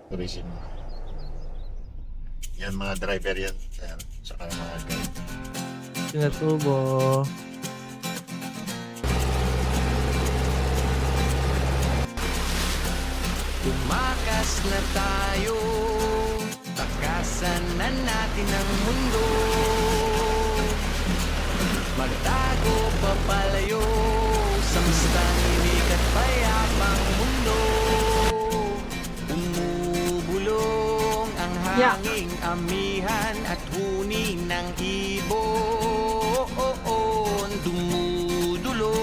Turismo. Yan mga driver yan. Ayan, saka mga guide. Pinatubo. Tumakas na tayo, takasan na natin ang mundo. Magtago papalayo sa mustahimik at payapang mundo. Umubulong ang hanging amihan at huni ng ibon. Dumudulog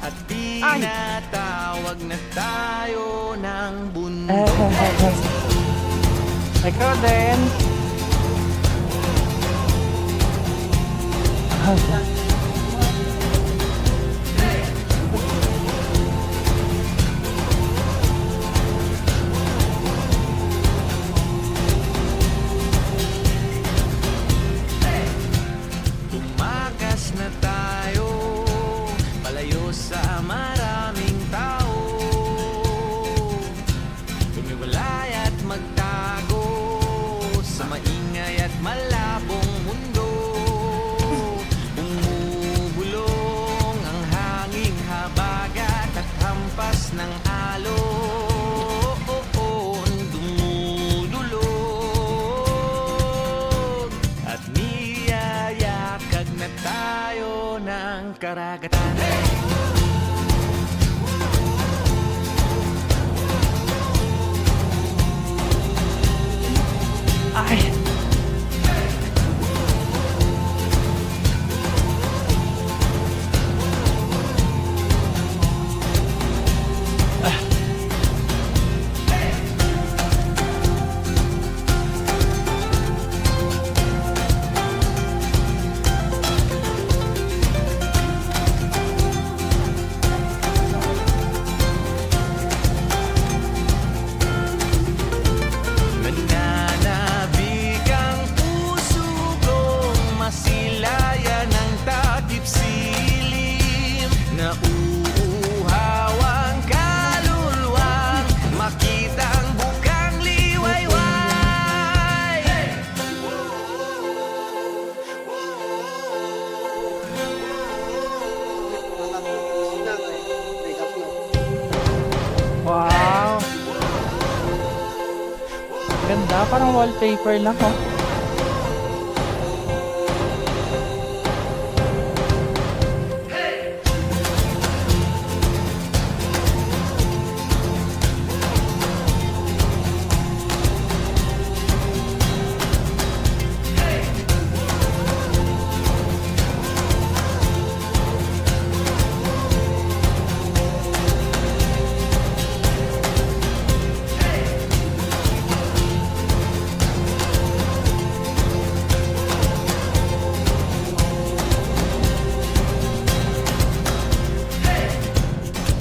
at tinatawag na tayo ng bundok. Ikaw din. Tumakas na tayo, palayo sa maraming tao. Tumiwalay at magtago sa maingay at malabong mundo. Umubulong ang hanging habagat at hampas ng alon. Dumudulog at niyayakag na tayo ng karagatan. Ay. Nananabig ang puso kong masilayan ng takip silim. Nauuhaw ang kaluluwang makita ang bukang liwayway. Wow. Ganda, parang wallpaper lang, oh.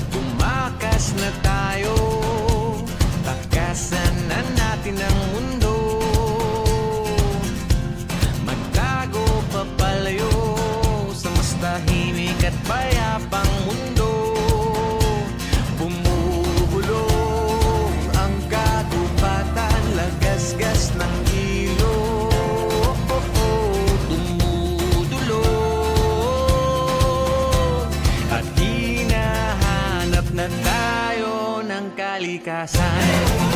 Tumakas na tayo, takasan na natin ang mundo. Magtago papalayo sa mas tahimik at payapang mundo. Bumubulong ang kagubatan, lagasgas ng ilog. Dumudulog at hinahanap na tayo ng kalikasan.